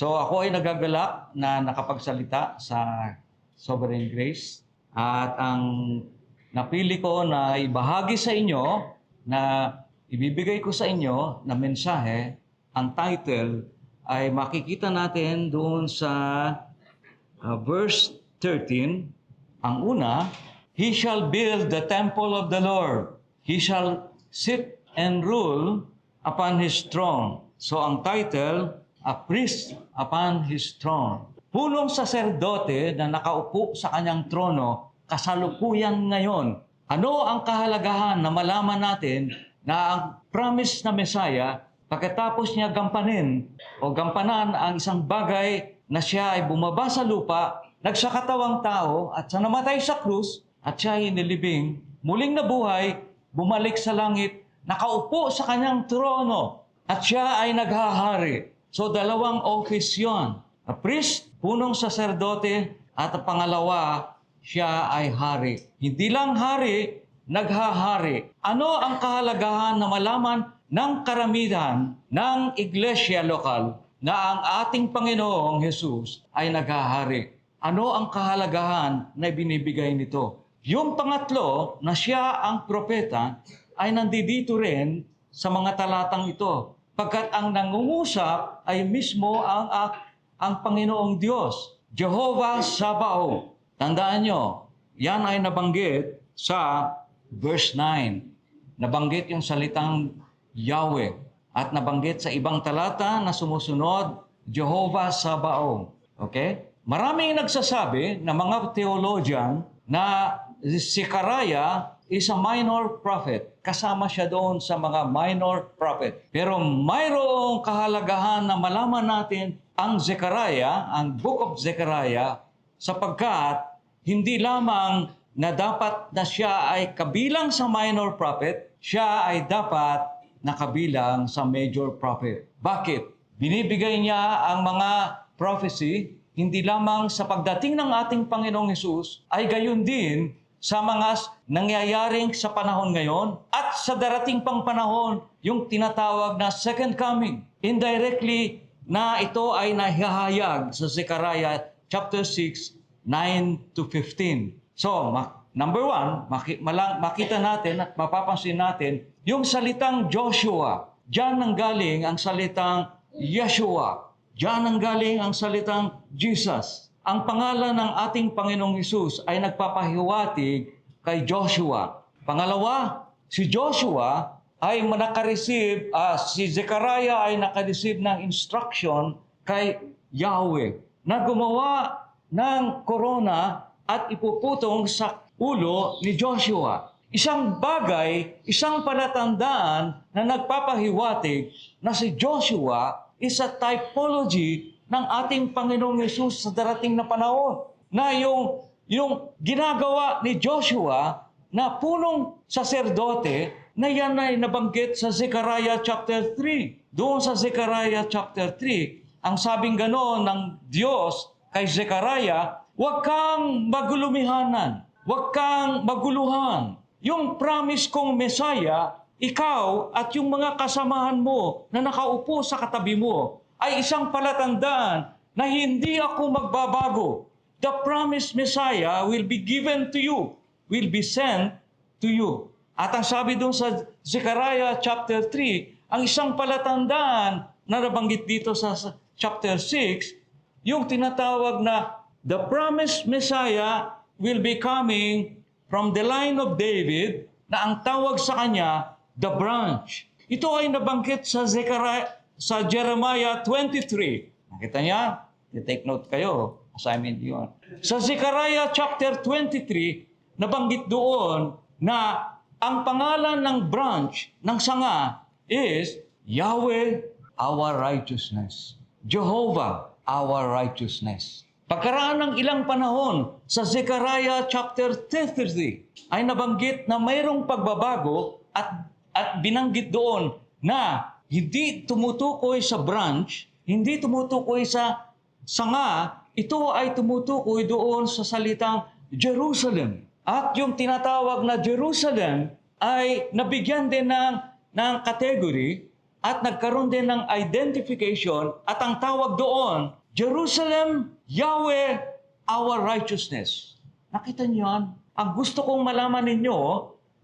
So ako ay nagagalak na nakapagsalita sa Sovereign Grace at ang napili ko na ibahagi sa inyo na ibibigay ko sa inyo na mensahe, ang title ay makikita natin doon sa verse 13. Ang una, He shall build the temple of the Lord. He shall sit and rule upon His throne. So ang title, A Priest upon His Throne. Punong saserdote na nakaupo sa kanyang trono, kasalukuyan ngayon. Ano ang kahalagahan na malaman natin na ang promise na Messiah, pagkatapos niya gampanan ang isang bagay na siya ay bumaba sa lupa, nagsakatawang tao at sa namatay sa krus at siya ay nilibing, muling nabuhay, bumalik sa langit, nakaupo sa kanyang trono at siya ay naghahari. So dalawang office yun. A priest, punong saserdote, at ang pangalawa, siya ay hari. Hindi lang hari, naghahari. Ano ang kahalagahan na malaman ng karamihan ng iglesia lokal na ang ating Panginoong Jesus ay naghahari? Ano ang kahalagahan na binibigay nito? Yung pangatlo na siya ang propeta ay nandito rin sa mga talatang ito. Pagkat ang nangungusap ay mismo ang Panginoong Diyos, Jehovah Sabaoth. Tandaan nyo, yan ay nabanggit sa verse 9. Nabanggit yung salitang Yahweh. At nabanggit sa ibang talata na sumusunod, Jehovah Sabaoth. Okay? Maraming nagsasabi na mga theologian na si Zechariah is a minor prophet. Kasama siya doon sa mga minor prophet. Pero mayroong kahalagahan na malaman natin ang Zechariah, ang Book of Zechariah, sapagkat hindi lamang na dapat na siya ay kabilang sa minor prophet, siya ay dapat na kabilang sa major prophet. Bakit? Binibigay niya ang mga prophecy hindi lamang sa pagdating ng ating Panginoong Hesus, ay gayon din sa mga nangyayaring sa panahon ngayon at sa darating pang panahon, yung tinatawag na second coming. Indirectly na ito ay nahihayag sa Zechariah chapter 6, 9 to 15. So, number 1, makita natin at mapapansin natin yung salitang Joshua. Diyan nanggaling ang salitang Yeshua. Diyan nanggaling ang salitang Jesus. Ang pangalan ng ating Panginoong Hesus ay nagpapahiwatig kay Joshua. Pangalawa, si Joshua ay nakareceive, si Zechariah ay nakareceive ng instruction kay Yahweh na gumawa ng korona at ipuputong sa ulo ni Joshua. Isang bagay, isang palatandaan na nagpapahiwatig na si Joshua is a typology ng ating Panginoong Hesus sa darating na panahon. Na yung ginagawa ni Joshua na punong saserdote na yan ay nabanggit sa Zechariah chapter 3. Doon sa Zechariah chapter 3, ang sabing ganoon ng Diyos kay Zechariah, huwag kang magulumihanan, huwag kang maguluhan. Yung promise kong Messiah, ikaw at yung mga kasamahan mo na nakaupo sa katabi mo ay isang palatandaan na hindi ako magbabago. The promised Messiah will be given to you, will be sent to you. At ang sabi doon sa Zechariah chapter 3, ang isang palatandaan na nabanggit dito sa chapter 6, yung tinatawag na the promised Messiah will be coming from the line of David, na ang tawag sa kanya, the branch. Ito ay nabanggit sa Jeremiah 23. Nakita niya? I-take note kayo. Assignment yun. Sa Zechariah chapter 23, nabanggit doon na ang pangalan ng branch, ng sanga, is Yahweh, our righteousness. Jehovah, our righteousness. Pagkaraan ng ilang panahon, sa Zechariah chapter 33, ay nabanggit na mayroong pagbabago at binanggit doon na hindi tumutukoy sa branch, hindi tumutukoy sa sanga, ito ay tumutukoy doon sa salitang Jerusalem. At yung tinatawag na Jerusalem ay nabigyan din ng category at nagkaroon din ng identification at ang tawag doon, Jerusalem, Yahweh, our righteousness. Nakita niyo yan? Ang gusto kong malaman ninyo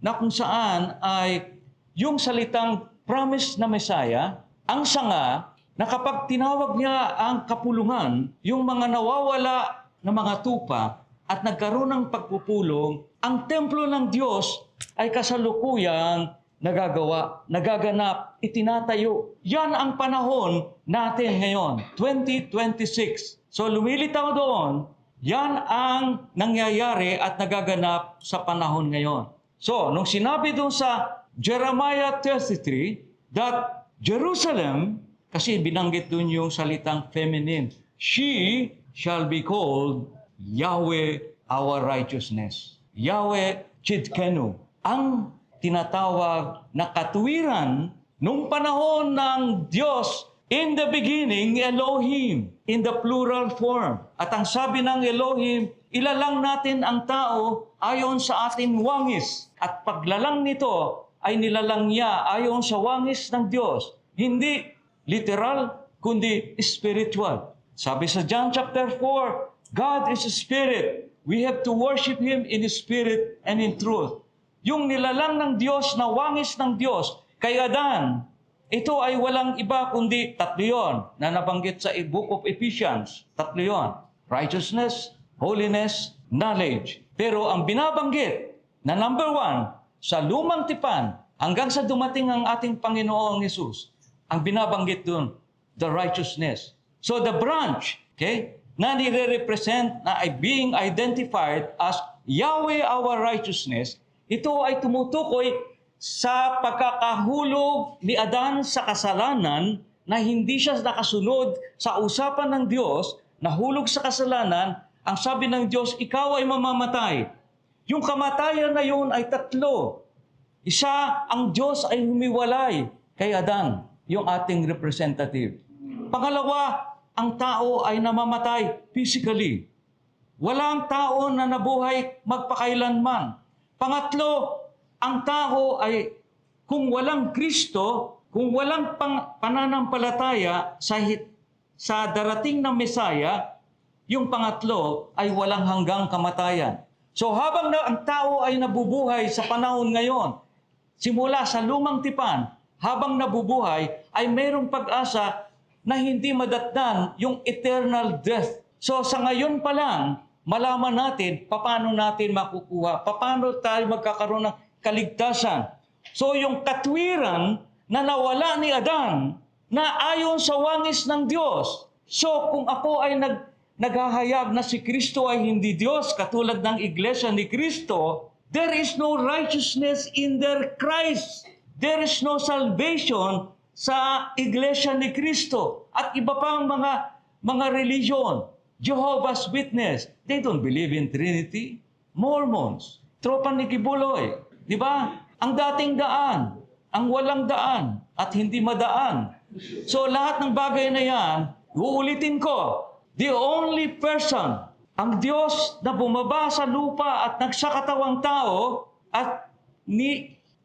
na kung saan ay yung salitang promise na Messiah, ang sanga na kapag tinawag niya ang kapulungan, yung mga nawawala na mga tupa at nagkaroon ng pagpupulong, ang templo ng Diyos ay kasalukuyang nagaganap, itinatayo. Yan ang panahon natin ngayon, 2026. So lumilitaw doon, yan ang nangyayari at nagaganap sa panahon ngayon. So, nung sinabi doon sa Jeremiah 33, that Jerusalem, kasi binanggit doon yung salitang feminine, she shall be called Yahweh our righteousness. Yahweh Chidkenu. Ang tinatawag na katuwiran nung panahon ng Diyos, in the beginning, Elohim, in the plural form. At ang sabi ng Elohim, ilalang natin ang tao ayon sa ating wangis. At paglalang nito ay nilalang niya ayon sa wangis ng Diyos. Hindi literal, kundi spiritual. Sabi sa John chapter 4, God is a spirit. We have to worship Him in spirit and in truth. Yung nilalang ng Diyos na wangis ng Diyos kay Adan, ito ay walang iba kundi tatlo yun na nabanggit sa Book of Ephesians. Tatlo yun. Righteousness, holiness, knowledge. Pero ang binabanggit na number 1, sa lumang tipan hanggang sa dumating ang ating Panginoong Hesus, ang binabanggit dun, the righteousness. So the branch, okay, na nire-represent na ay being identified as Yahweh our righteousness, ito ay tumutukoy sa pagkakahulog ni Adan sa kasalanan na hindi siya nakasunod sa usapan ng Diyos, nahulog sa kasalanan, ang sabi ng Diyos, ikaw ay mamamatay. Yung kamatayan na yun ay tatlo. Isa, ang Diyos ay humiwalay kay Adan, yung ating representative. Pangalawa, ang tao ay namamatay physically. Walang tao na nabuhay magpakailanman. Pangatlo, ang tao ay kung walang Kristo, kung walang pananampalataya sa darating na Mesaya, yung pangatlo ay walang hanggang kamatayan. So habang ang tao ay nabubuhay sa panahon ngayon, simula sa lumang tipan, habang nabubuhay, ay mayroong pag-asa na hindi madatnan yung eternal death. So sa ngayon pa lang, malaman natin paano natin makukuha, paano tayo magkakaroon ng kaligtasan. So yung katwiran na nawala ni Adan, na ayon sa wangis ng Diyos. So kung ako ay naghahayag na si Kristo ay hindi Diyos, katulad ng iglesia ni Kristo, there is no righteousness in their Christ. There is no salvation sa iglesia ni Kristo. At iba pang mga religion, Jehovah's Witness, they don't believe in Trinity. Mormons, tropa ni Kibuloy, di ba? Ang dating daan, ang walang daan, at hindi madaan. So lahat ng bagay na yan, uulitin ko, the only person, ang Diyos na bumaba sa lupa at nagsakatawang tao at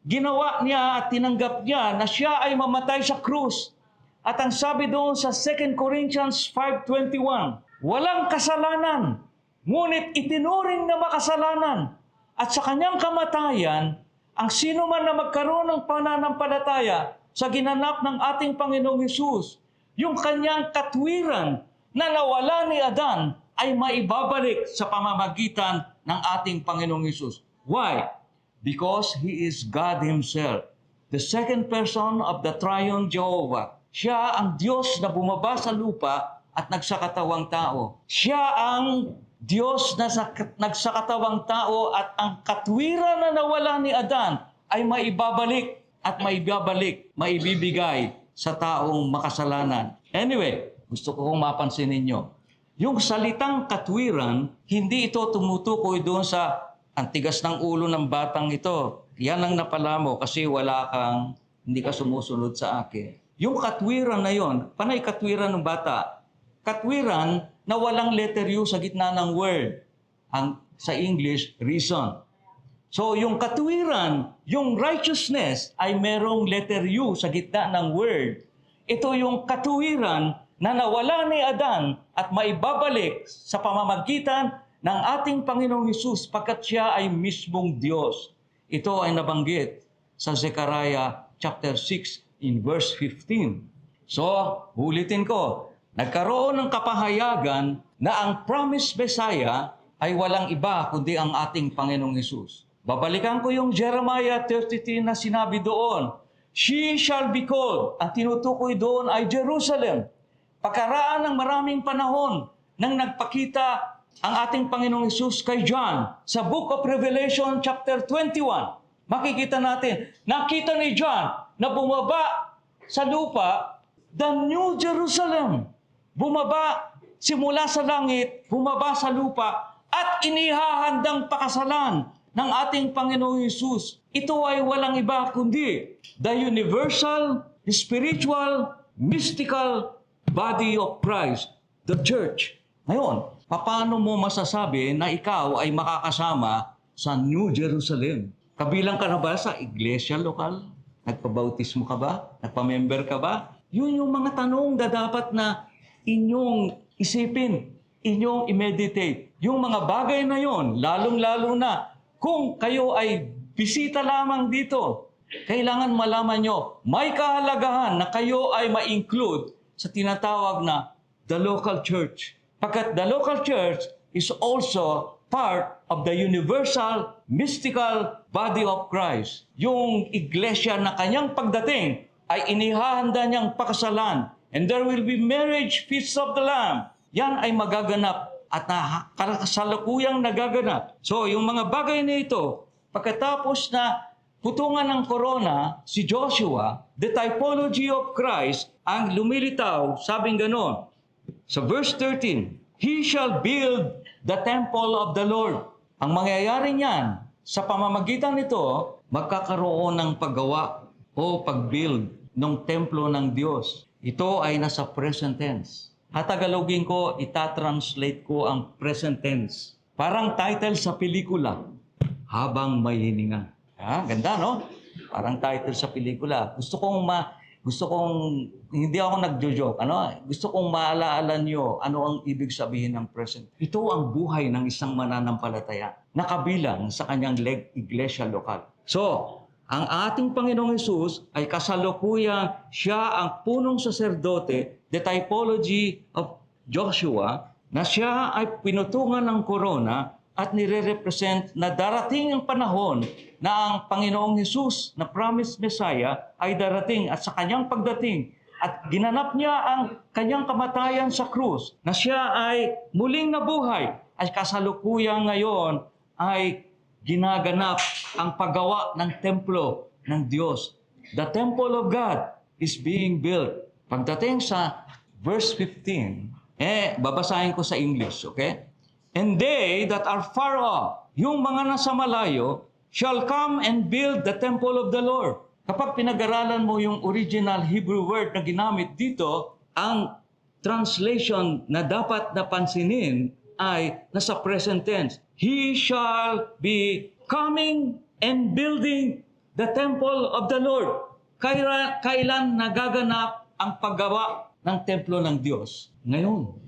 ginawa niya at tinanggap niya na siya ay mamatay sa krus. At ang sabi doon sa 2 Corinthians 5:21, walang kasalanan, ngunit itinuring na makasalanan. At sa kanyang kamatayan, ang sino man na magkaroon ng pananampalataya sa ginanap ng ating Panginoong Hesus, yung kanyang katwiran na nawala ni Adan ay maibabalik sa pamamagitan ng ating Panginoong Hesus. Why? Because He is God Himself, the second person of the Triune Jehovah. Siya ang Diyos na bumaba sa lupa at nagsakatawang tao. Siya ang Diyos na nagsakatawang tao at ang katwiran na nawala ni Adan ay maibabalik at maibibigay sa taong makasalanan. Anyway, gusto ko kong mapansin ninyo, yung salitang katwiran, hindi ito tumutukoy doon sa antigas ng ulo ng batang ito. Yan ang napala mo kasi hindi ka sumusunod sa akin. Yung katwiran na yon, panay katwiran ng bata. Katwiran na walang letter U sa gitna ng word. Sa English, reason. So yung katuwiran, yung righteousness ay merong letter U sa gitna ng word. Ito yung katuwiran na nawala ni Adan at maibabalik sa pamamagitan ng ating Panginoong Hesus pagkat siya ay mismong Diyos. Ito ay nabanggit sa Zechariah chapter 6 in verse 15. So, ulitin ko, nagkaroon ng kapahayagan na ang promised Messiah ay walang iba kundi ang ating Panginoong Hesus. Babalikan ko yung Jeremiah 33 na sinabi doon, She shall be called. Ang tinutukoy doon ay Jerusalem. Pagkaraan ng maraming panahon nang nagpakita ang ating Panginoong Hesus kay John sa Book of Revelation chapter 21, makikita natin, nakita ni John na bumaba sa lupa, the New Jerusalem. Bumaba simula sa langit, bumaba sa lupa, at inihahandang pakasalan ng ating Panginoong Hesus. Ito ay walang iba kundi the universal, spiritual, mystical body of Christ, the church. Ngayon, paano mo masasabi na ikaw ay makakasama sa New Jerusalem? Kabilang ka na ba sa iglesia lokal? Nagpabautismo ka ba? Nagpamember ka ba? Yun yung mga tanong na dapat na inyong isipin, inyong i-meditate. Yung mga bagay na yon, lalong-lalo na kung kayo ay bisita lamang dito, kailangan malaman nyo, may kahalagahan na kayo ay ma-include sa tinatawag na the local church. Pagkat the local church is also part of the universal, mystical body of Christ. Yung iglesia na kanyang pagdating ay inihahanda niyang pakasalan. And there will be marriage feast of the Lamb. Yan ay magaganap at kasalukuyang nagaganap. So, yung mga bagay na ito, pagkatapos na putungan ng corona, si Joshua, the typology of Christ, ang lumilitaw, sabing ganon. Sa verse 13, He shall build the temple of the Lord. Ang mangyayari niyan, sa pamamagitan nito, magkakaroon ng paggawa o pag-build ng templo ng Diyos. Ito ay nasa present tense. Hatagalogin ko, itatranslate ko ang present tense. Parang title sa pelikula, Habang May Hininga. Ganda, no? Parang title sa pelikula. Gusto kong hindi ako nagjo-joke. Gusto kong maalaala nyo ano ang ibig sabihin ng present. Ito ang buhay ng isang mananampalataya na kabilang sa kanyang iglesia lokal. So, ang ating Panginoong Hesus ay kasalukuyang siya ang punong saserdote, the typology of Joshua, na siya ay pinutungan ng korona at nire-represent na darating ang panahon na ang Panginoong Hesus na promised Messiah ay darating at sa kanyang pagdating at ginanap niya ang kanyang kamatayan sa krus na siya ay muling nabuhay at kasalukuyang ngayon ay ginaganap ang paggawa ng templo ng Diyos. The temple of God is being built. Pagdating sa verse 15, babasahin ko sa English, okay? And they that are far off, yung mga nasa malayo, shall come and build the temple of the Lord. Kapag pinag-aralan mo yung original Hebrew word na ginamit dito, ang translation na dapat napansinin ay nasa present tense. He shall be coming and building the temple of the Lord. Kailan nagaganap ang paggawa ng templo ng Diyos? Ngayon.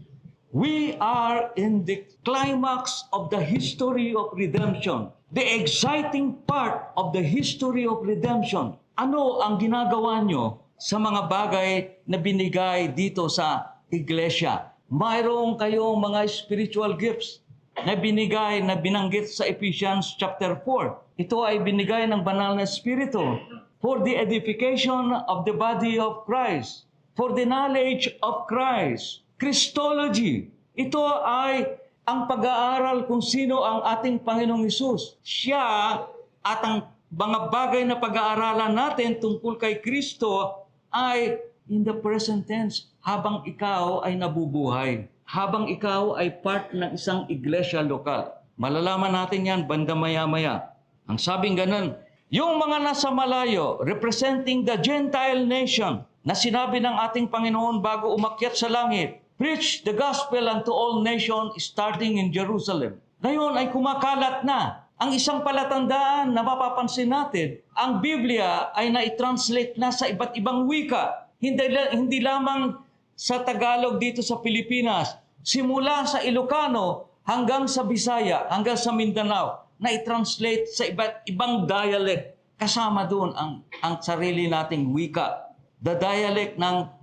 We are in the climax of the history of redemption. The exciting part of the history of redemption. Ano ang ginagawa nyo sa mga bagay na binigay dito sa iglesia? Mayroon kayong mga spiritual gifts na binigay, na binanggit sa Ephesians chapter 4. Ito ay binigay ng banal na Espiritu for the edification of the body of Christ, for the knowledge of Christ. Christology. Ito ay ang pag-aaral kung sino ang ating Panginoong Hesus. Siya at ang mga bagay na pag-aaralan natin tungkol kay Kristo ay in the present tense habang ikaw ay nabubuhay. Habang ikaw ay part ng isang iglesia lokal. Malalaman natin yan banda maya-maya. Ang sabing ganun, yung mga nasa malayo, representing the Gentile nation, na sinabi ng ating Panginoon bago umakyat sa langit, preach the gospel unto all nations starting in Jerusalem. Ngayon ay kumakalat na Ang isang palatandaan na mapapansin natin, ang Biblia ay na-translate na sa iba't ibang wika. Hindi lamang sa Tagalog dito sa Pilipinas. Simula sa Ilocano hanggang sa Bisaya, hanggang sa Mindanao, na-translate sa iba't ibang dialect. Kasama doon ang sarili nating wika. The dialect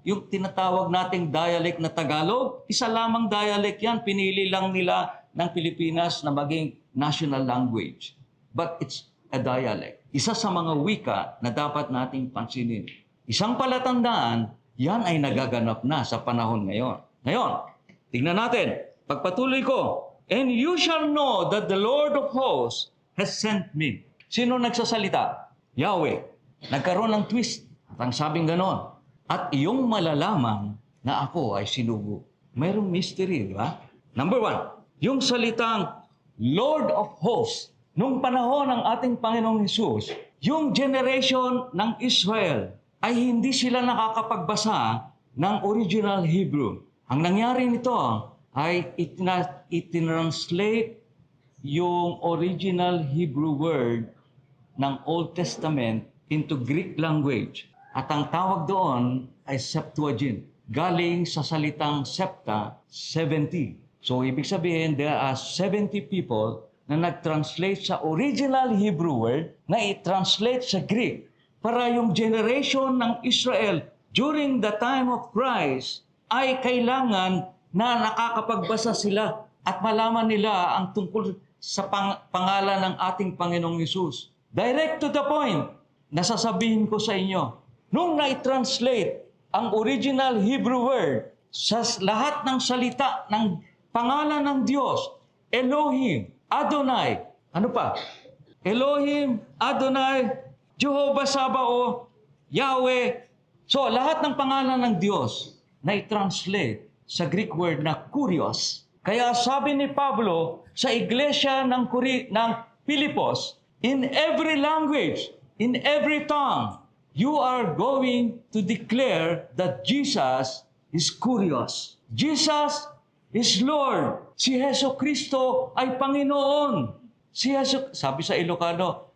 yung tinatawag nating dialect na Tagalog, isa lamang dialect yan, pinili lang nila ng Pilipinas na maging national language. But it's a dialect. Isa sa mga wika na dapat nating pansinin. Isang palatandaan, yan ay nagaganap na sa panahon ngayon. Ngayon, tingnan natin. Pagpatuloy ko, and you shall know that the Lord of hosts has sent me. Sino nagsasalita? Yahweh. Nagkaroon ng twist. At ang sabing ganon, at iyong malalaman na ako ay sinugo. Mayroong mystery, di ba? Number 1, yung salitang Lord of Hosts. Nung panahon ng ating Panginoong Hesus, yung generation ng Israel ay hindi sila nakakapagbasa ng original Hebrew. Ang nangyari nito ay itinranslate yung original Hebrew word ng Old Testament into Greek language. At ang tawag doon ay Septuagint. Galing sa salitang septa, 70. So, ibig sabihin, there are 70 people na nag-translate sa original Hebrew word na i-translate sa Greek para yung generation ng Israel during the time of Christ ay kailangan na nakakapagbasa sila at malaman nila ang tungkol sa pangalan ng ating Panginoong Hesus. Direct to the point, nasasabihin ko sa inyo, nung na-translate ang original Hebrew word sa lahat ng salita ng pangalan ng Diyos, Elohim, Adonai, ano pa? Elohim, Adonai, Jehovah Sabaoth, Yahweh. So, lahat ng pangalan ng Diyos na-translate sa Greek word na kurios. Kaya sabi ni Pablo sa iglesia ng Pilipos, in every language, in every tongue, you are going to declare that Jesus is kurios. Jesus is Lord. Si Hesus Kristo ay Panginoon. Sabi sa Ilocano,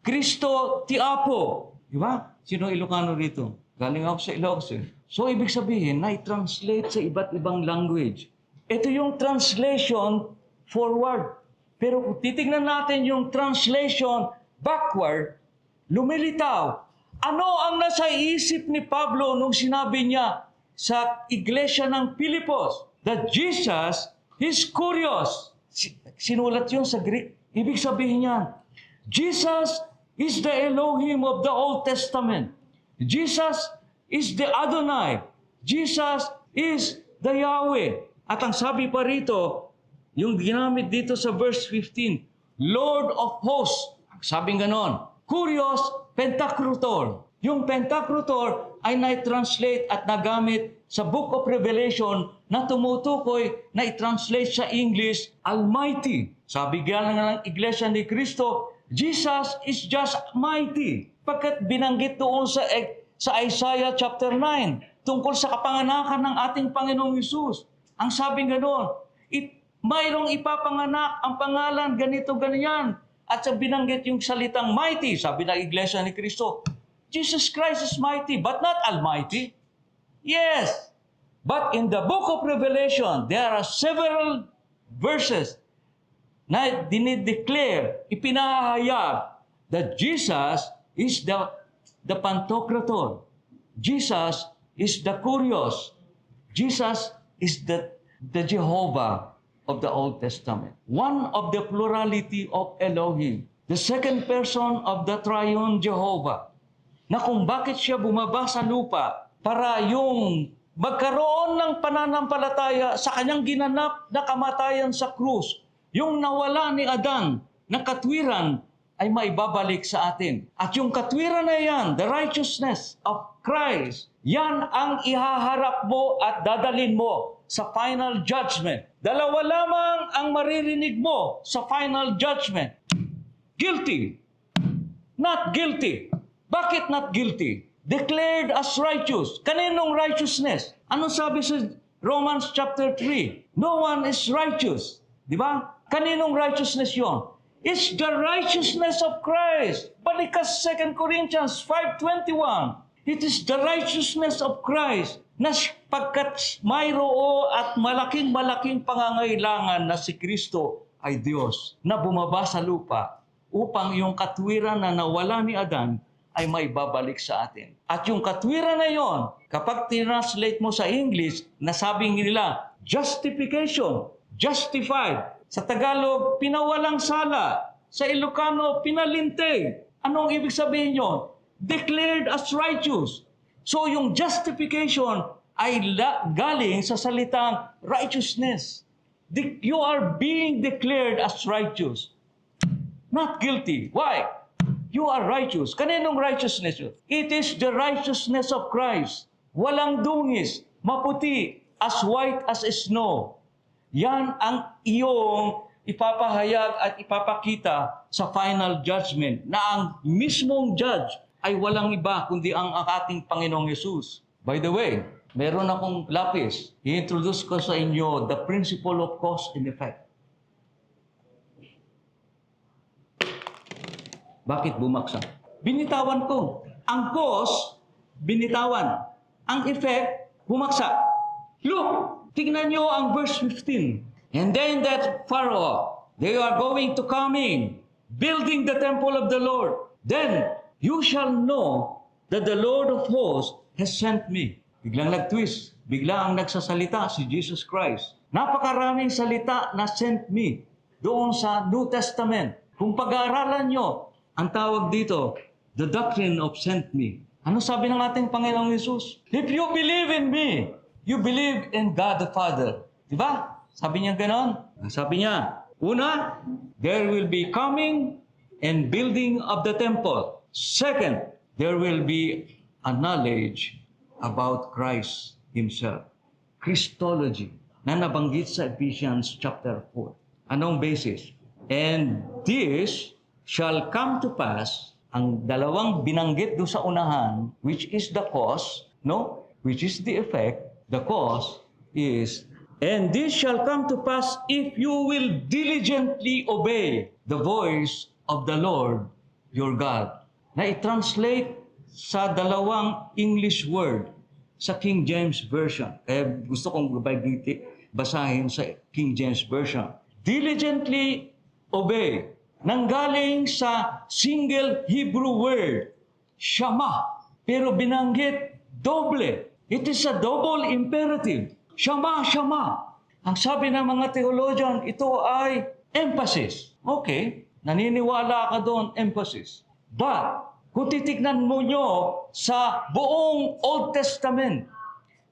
Kristo ti Apo. Di ba? Sino Ilocano rito? Galing ako sa Ilocos. So, ibig sabihin, na-translate sa iba't ibang language. Ito yung translation forward. Pero kung titignan natin yung translation backward, lumilitaw. Ano ang nasa isip ni Pablo nung sinabi niya sa iglesia ng Pilipos that Jesus is kurios? Sinulat yun sa Greek. Ibig sabihin niyan, Jesus is the Elohim of the Old Testament. Jesus is the Adonai. Jesus is the Yahweh. At ang sabi pa rito, yung ginamit dito sa verse 15, Lord of Hosts. Sabing ganon, Kurios Pentakrutor. Yung Pentakrutor ay na-translate at nagamit sa Book of Revelation na tumutukoy na i-translate sa English, Almighty. Sabi nga ng Iglesia ni Cristo, Jesus is just mighty. Pagkat binanggit doon sa Isaiah chapter 9, tungkol sa kapanganakan ng ating Panginoong Hesus. Ang sabing gano'n, mayroong ipapanganak ang pangalan ganito, ganyan. At sa binanggit yung salitang mighty, sabi ng Iglesia ni Cristo, Jesus Christ is mighty, but not almighty. Yes, but in the book of Revelation, there are several verses na dinideclare, ipinahayag that Jesus is the Pantocrator. Jesus is the Kurios. Jesus is the Jehovah of the Old Testament. One of the plurality of Elohim. The second person of the triune Jehovah. Na kung bakit siya bumaba sa lupa para yung magkaroon ng pananampalataya sa kanyang ginanap na kamatayan sa krus. Yung nawala ni Adan na katwiran ay maibabalik sa atin. At yung katwiran na yan, the righteousness of Christ, yan ang ihaharap mo at dadalin mo sa final judgment. Dalawa lamang ang maririnig mo sa final judgment. Guilty. Not guilty. Bakit not guilty? Declared as righteous. Kaninong righteousness? Anong sabi sa Romans chapter 3? No one is righteous. Di ba? Kaninong righteousness yon? is the righteousness of Christ. Balik ka sa 2 Corinthians 5:21. It is the righteousness of Christ na pagkat mayroon at malaking pangangailangan na si Kristo ay Diyos na bumaba sa lupa upang yung katwiran na nawala ni Adan ay may babalik sa atin. At yung katwiran na yon, kapag translate mo sa English, nasabing nila, justification, justified. Sa Tagalog, pinawalang sala. Sa Ilocano, pinalintig. Anong ibig sabihin yun? Declared as righteous. So yung justification ay galing sa salitang righteousness. You are being declared as righteous. Not guilty. Why? You are righteous. Kaninong righteousness yun? It is the righteousness of Christ. Walang dungis, maputi, as white as snow. Yan ang iyong ipapahayag at ipapakita sa final judgment na ang mismong judge ay walang iba kundi ang ating Panginoong Yesus. By the way, meron akong lapis. I-introduce ko sa inyo the principle of cause and effect. Bakit bumagsak? Binitawan ko. Ang cause, binitawan. Ang effect, bumagsak. Look! Tignan nyo ang verse 15. And then that Pharaoh, they are going to come in, building the temple of the Lord. Then you shall know that the Lord of hosts has sent me. Biglang nag-twist. Bigla ang nagsasalita si Jesus Christ. Napakaraming salita na sent me doon sa New Testament. Kung pag-aaralan nyo, ang tawag dito, the doctrine of sent me. Ano sabi ng ating Panginoong Yesus? If you believe in me, you believe in God the Father. Diba? Sabi niya ganon. Sabi niya, una, there will be coming and building of the temple. Second, there will be a knowledge about Christ Himself. Christology na nabanggit sa Ephesians chapter 4. Anong basis? And this shall come to pass, ang dalawang binanggit doon sa unahan, which is the cause, no? Which is the effect. The cause is, and this shall come to pass if you will diligently obey the voice of the Lord your God. Na i-translate sa dalawang English word sa King James Version. Gusto kong basahin sa King James Version. Diligently obey. Nanggaling sa single Hebrew word, shama. Pero binanggit doble. It is a double imperative. Shama, shama. Ang sabi ng mga theologian, ito ay emphasis. Okay, naniniwala ka doon, emphasis. But, kung titignan mo nyo sa buong Old Testament,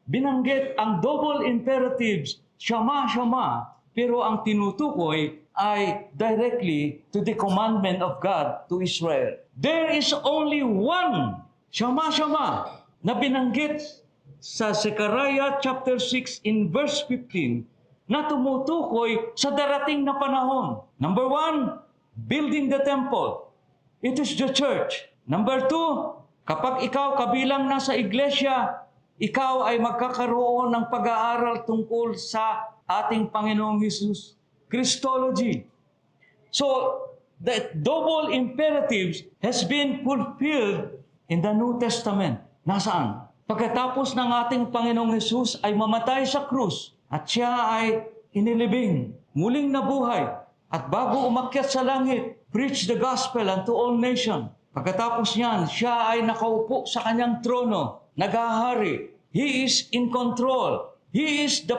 binanggit ang double imperatives, shama, shama, pero ang tinutukoy ay directly to the commandment of God to Israel. There is only one, shama, shama, na binanggit sa Zechariah chapter 6 in verse 15 na tumutukoy sa darating na panahon. Number 1, building the temple. It is the church. Number 2, kapag ikaw kabilang na sa iglesia, ikaw ay magkakaroon ng pag-aaral tungkol sa ating Panginoong Hesus. Christology. So, the double imperatives has been fulfilled in the New Testament. Nasaan? Pagkatapos ng ating Panginoong Hesus ay mamatay sa krus at siya ay inilibing, muling nabuhay, at bago umakyat sa langit, preach the gospel unto all nations. Pagkatapos niyan, siya ay nakaupo sa kanyang trono, naghahari. He is in control. He is the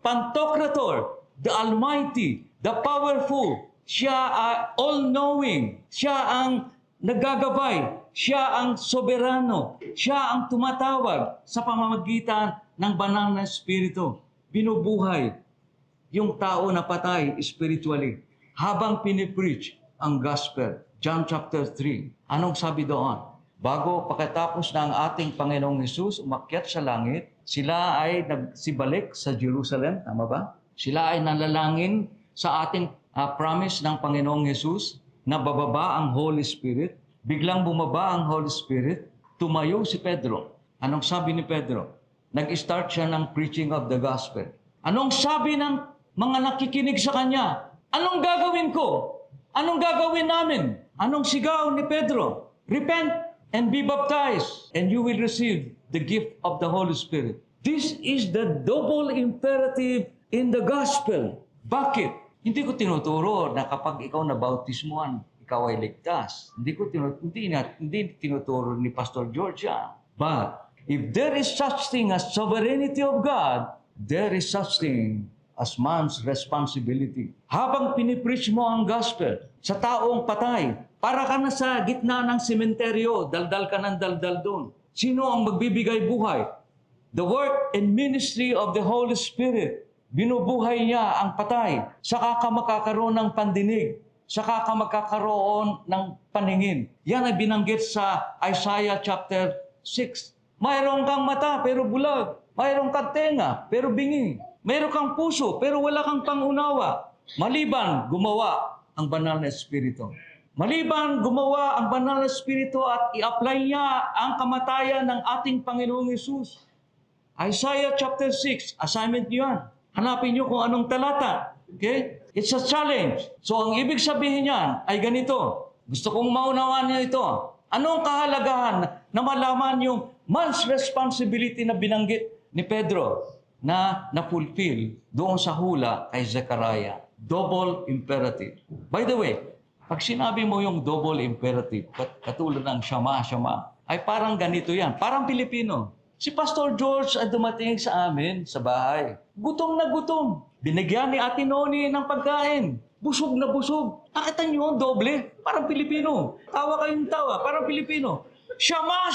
Pantocrator, the Almighty, the Powerful. Siya ay all-knowing. Siya ang naggagabay. Siya ang soberano. Siya ang tumatawag sa pamamagitan ng banal na espiritu. Binubuhay yung tao na patay spiritually habang pinipreach ang gospel. John chapter 3. Anong sabi doon? Bago pagkatapos na ang ating Panginoong Hesus umakyat sa langit, sila ay nagsibalik sa Jerusalem. Tama ba? Sila ay nalalangin sa ating promise ng Panginoong Hesus na bababa ang Holy Spirit. Biglang bumaba ang Holy Spirit, tumayo si Pedro. Anong sabi ni Pedro? Nag-start siya ng preaching of the gospel. Anong sabi ng mga nakikinig sa kanya? Anong gagawin ko? Anong gagawin namin? Anong sigaw ni Pedro? Repent and be baptized, and you will receive the gift of the Holy Spirit. This is the double imperative in the gospel. Bakit? Hindi ko tinuturo na kapag ikaw nabautismuhan, ikaw ay ligtas. Hindi tinuturo ni Pastor George yan. But if there is such thing as sovereignty of God, there is such thing as man's responsibility. Habang pinipreach mo ang gospel sa taong patay, para ka na sa gitna ng sementeryo, daldal ka ng daldal doon. Sino ang magbibigay buhay? The work and ministry of the Holy Spirit. Binubuhay niya ang patay. Saka ka makakaroon ng pandinig. Saka ka magkakaroon ng paningin. Yan ay binanggit sa Isaiah chapter 6. Mayroon kang mata pero bulag. Mayroon kang tenga pero bingi. Mayroon kang puso pero wala kang pangunawa. Maliban gumawa ang banal na Espiritu. Maliban gumawa ang banal na Espiritu at i-apply niya ang kamatayan ng ating Panginoong Hesus. Isaiah chapter 6, assignment niyo yan. Hanapin niyo kung anong talata. Okay? It's a challenge. So ang ibig sabihin niyan ay ganito. Gusto kong maunawaan niyo ito. Anong kahalagahan na malaman yung man's responsibility na binanggit ni Pedro na na-fulfill doon sa hula kay Zechariah? Double imperative. By the way, pag sinabi mo yung double imperative, katulad ng shama, ay parang ganito yan. Parang Pilipino. Si Pastor George ay dumating sa amin sa bahay. Gutom na gutom. Binigyan ni Ate Noni ng pagkain. Busog na busog. Nakita niyo ang doble? Parang Pilipino. Tawa kayong tawa. Parang Pilipino. Shama.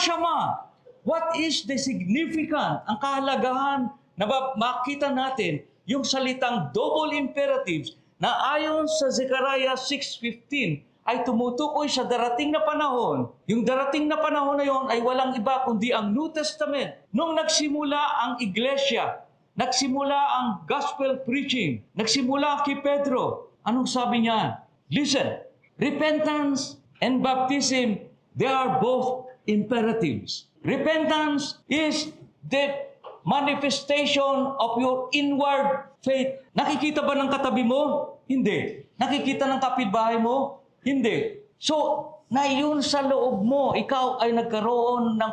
What is the significant? Ang kahalagahan na makita natin yung salitang double imperatives na ayon sa Zechariah 6:15 ay tumutukoy sa darating na panahon. Yung darating na panahon na yon ay walang iba kundi ang New Testament. Nung nagsimula ang iglesia, nagsimula ang gospel preaching, nagsimula kay Pedro, anong sabi niya? Listen, repentance and baptism, they are both imperatives. Repentance is the manifestation of your inward faith. Nakikita ba ng katabi mo? Hindi. Nakikita ng kapitbahay mo? Hindi. So, na yun sa loob mo, ikaw ay nagkaroon ng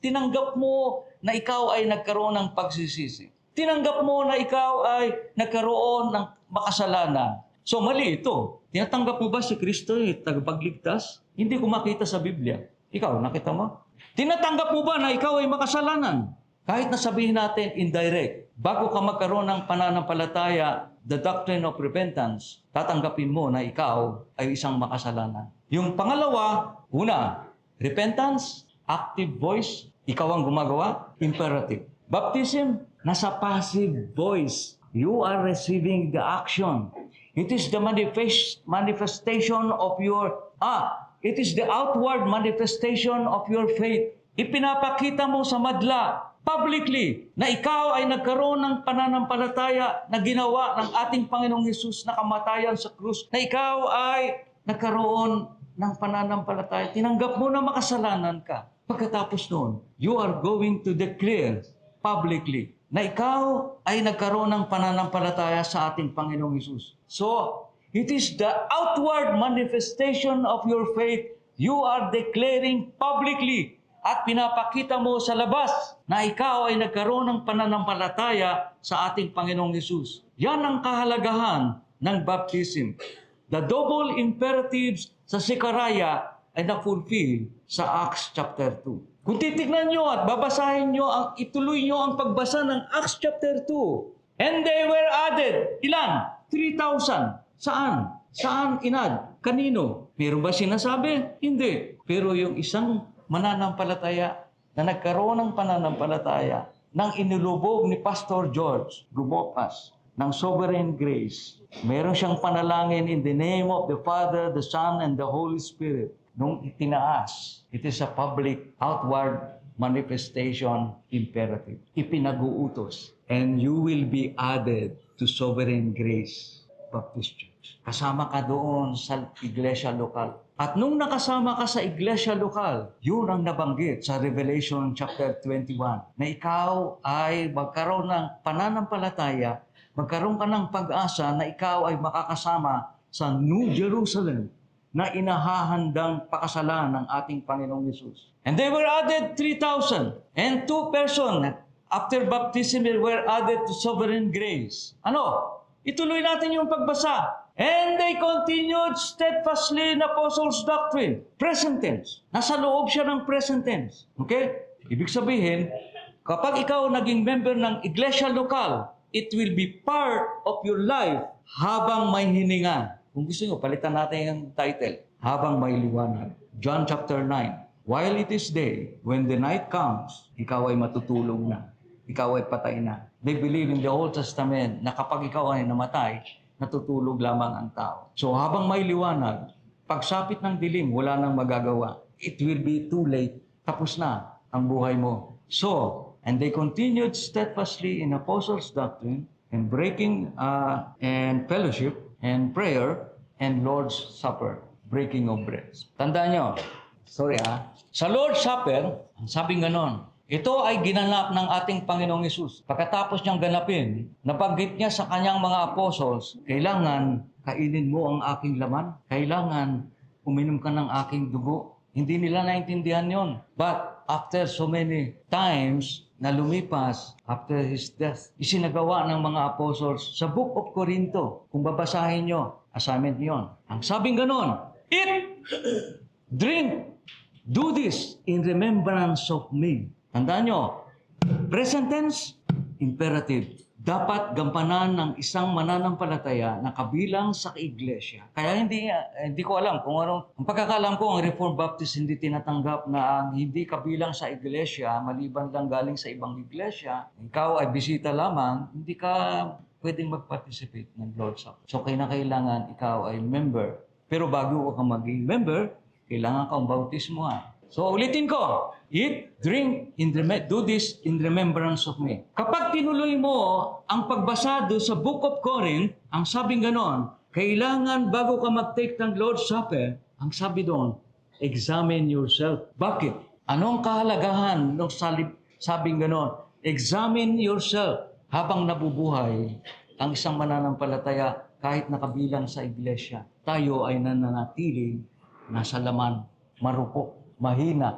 tinanggap mo na ikaw ay nagkaroon ng pagsisisi. Tinanggap mo na ikaw ay nagkaroon ng makasalanan. So, mali ito. Tinatanggap mo ba si Kristo ay tagapagligtas? Hindi ko makita sa Biblia. Ikaw, nakita mo? Tinatanggap mo ba na ikaw ay makasalanan? Kahit na sabihin natin indirect, bago ka magkaroon ng pananampalataya, the doctrine of repentance, tatanggapin mo na ikaw ay isang makasalanan. Yung pangalawa, una, repentance, active voice, ikaw ang gumagawa, imperative. Baptism, nasa passive voice. You are receiving the action. It is the manifestation of your, it is the outward manifestation of your faith. Ipinapakita mo sa madla, publicly, na ikaw ay nagkaroon ng pananampalataya na ginawa ng ating Panginoong Hesus na kamatayan sa krus, na ikaw ay nagkaroon ng pananampalataya. Tinanggap mo na makasalanan ka. Pagkatapos noon, you are going to declare publicly na ikaw ay nagkaroon ng pananampalataya sa ating Panginoong Hesus. So, it is the outward manifestation of your faith. You are declaring publicly at pinapakita mo sa labas na ikaw ay nagkaroon ng pananampalataya sa ating Panginoong Hesus. Yan ang kahalagahan ng baptism. The double imperatives sa Zechariah ay na-fulfill sa Acts chapter 2. Kung titignan nyo at babasahin nyo, ituloy nyo ang pagbasa ng Acts chapter 2. And they were added, ilan? 3,000. Saan? Saan inad? Kanino? Meron ba sinasabi? Hindi. Pero yung isang mananampalataya na nagkaroon ng pananampalataya nang inilubog ni Pastor George Gumopas ng sovereign grace. Meron siyang panalangin in the name of the Father, the Son, and the Holy Spirit. Nung itinaas, it is a public outward manifestation imperative. Ipinag-uutos. And you will be added to sovereign grace Baptist Church. Kasama ka doon sa iglesia lokal. At nung nakasama ka sa iglesia lokal, yun ang nabanggit sa Revelation chapter 21, na ikaw ay magkaroon ng pananampalataya, magkaroon ka ng pag-asa na ikaw ay makakasama sa New Jerusalem na inahahandang pakasalan ng ating Panginoong Yesus. And they were added 3,000, and 2 persons after baptism were added to sovereign grace. Ano? Ituloy natin yung pagbasa. And they continued steadfastly in apostles' doctrine. Present tense. Nasa loob siya ng present tense. Okay? Ibig sabihin, kapag ikaw naging member ng iglesia lokal, it will be part of your life habang may hininga. Kung gusto nyo, palitan natin yung title. Habang may liwanag. John chapter 9. While it is day, when the night comes, ikaw ay matutulog na. Ikaw ay patay na. They believe in the Old Testament na kapag ikaw ay namatay, natutulog lamang ang tao. So habang may liwanag, pagsapit ng dilim, wala nang magagawa. It will be too late. Tapos na ang buhay mo. So, and they continued steadfastly in apostles' doctrine and breaking and fellowship and prayer and Lord's Supper, breaking of bread. Tandaan nyo, sa Lord's Supper, sabing ganon, ito ay ginanap ng ating Panginoong Yesus. Pagkatapos niyang ganapin, nabanggit niya sa kanyang mga apostles, kailangan kainin mo ang aking laman, kailangan uminom ka ng aking dugo. Hindi nila naintindihan yon. But after so many times na lumipas after His death, isinagawa ng mga apostles sa Book of Corinto. Kung babasahin nyo, assignment yon. Ang sabing ganon, eat, drink, do this in remembrance of me. Tandaan nyo, present tense, imperative. Dapat gampanan ng isang mananampalataya na kabilang sa iglesia. Kaya hindi ko alam kung ano. Ang pagkakalam ko, ang Reformed Baptist hindi tinatanggap na ang hindi kabilang sa iglesia, maliban lang galing sa ibang iglesia, ikaw ay bisita lamang, hindi ka pwedeng mag-participate ng Lord's Supper. So kailangan ikaw ay member. Pero bago ka maging member, kailangan kang bautismo. So ulitin ko, eat, drink, do this in remembrance of me. Kapag tinuloy mo ang pagbasa doon sa Book of Corinth, ang sabing ganon, kailangan bago ka mag-take ng Lord's Supper, ang sabi doon, examine yourself. Bakit? Anong kahalagahan ng sabing ganon? Examine yourself. Habang nabubuhay ang isang mananampalataya kahit nakabilang sa iglesia, tayo ay nananatili nasa laman, marupok, mahina,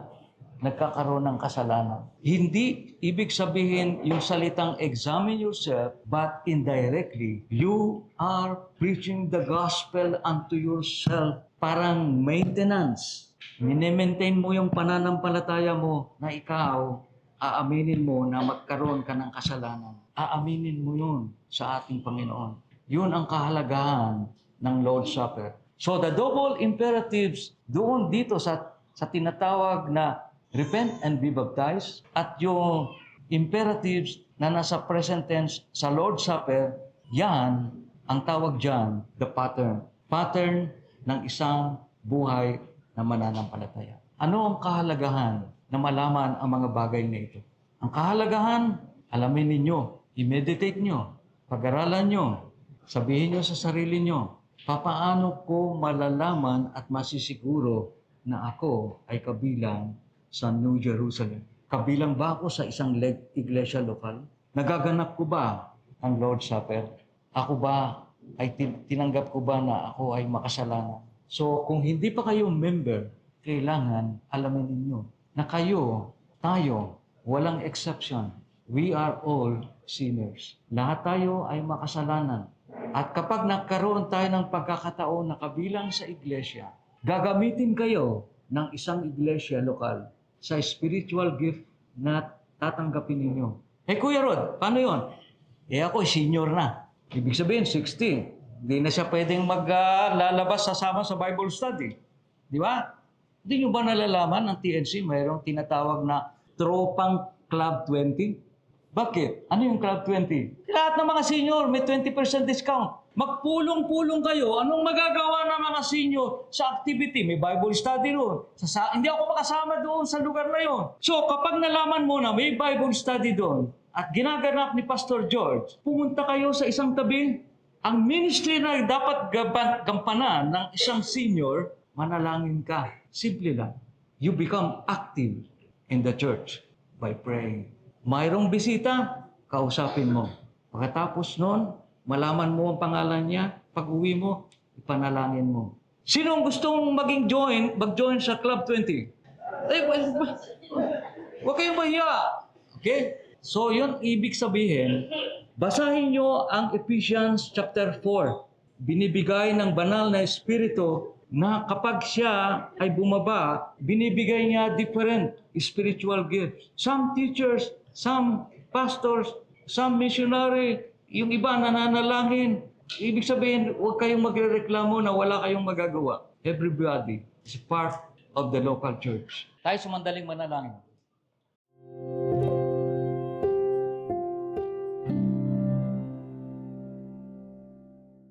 nagkakaroon ng kasalanan. Hindi ibig sabihin yung salitang examine yourself, but indirectly, you are preaching the gospel unto yourself. Parang maintenance. Mini-maintain mo yung pananampalataya mo na ikaw, aaminin mo na magkaroon ka ng kasalanan. Aaminin mo yun sa ating Panginoon. Yun ang kahalagahan ng Lord's Supper. So the double imperatives doon dito sa tinatawag na repent and be baptized at yung imperatives na nasa present tense sa Lord's Supper, yan ang tawag dyan, the pattern. Pattern ng isang buhay na mananampalataya. Ano ang kahalagahan na malaman ang mga bagay na ito? Ang kahalagahan, alamin ninyo, i-meditate nyo, pag-aralan nyo, sabihin nyo sa sarili nyo, papaano ko malalaman at masisiguro na ako ay kabilang sa New Jerusalem? Kabilang ba ako sa isang iglesia lokal? Nagaganap ko ba ang Lord's Supper? Ako ba ay tinanggap ko ba na ako ay makasalanan? So kung hindi pa kayo member, kailangan alamin ninyo na tayo, walang exception. We are all sinners. Lahat tayo ay makasalanan. At kapag nagkaroon tayo ng pagkakataon na kabilang sa iglesia, gagamitin kayo ng isang iglesia lokal sa spiritual gift na tatanggapin ninyo. Kuya Rod, paano yun? Ako senior na. Ibig sabihin, 60. Hindi na siya pwedeng maglalabas sasama sa Bible study. Di ba? Hindi nyo ba nalalaman ng TNC mayroong tinatawag na Tropang Club 20? Bakit? Ano yung Club 20? Lahat ng mga senior may 20% discount. Magpulong-pulong kayo. Anong magagawa ng mga senior sa activity? May Bible study roon. Hindi ako makasama doon sa lugar na yon. So kapag nalaman mo na may Bible study doon at ginaganap ni Pastor George, pumunta kayo sa isang tabi. Ang ministry na dapat gampanan ng isang senior, manalangin ka. Simple lang. You become active in the church by praying. Mayroong bisita, kausapin mo. Pagkatapos nun, malaman mo ang pangalan niya. Pag uwi mo, ipanalangin mo. Sinong gustong mag-join sa Club 20? Huwag kayong mahiya. Okay? So, yun ibig sabihin, basahin nyo ang Ephesians chapter 4. Binibigay ng banal na espiritu na kapag siya ay bumaba, binibigay niya different spiritual gifts. Some teachers, some pastors, some missionary, yung iba nananalangin. Ibig sabihin, huwag kayong magrereklamo na wala kayong magagawa. Everybody is part of the local church. Tayo sumandaling manalangin.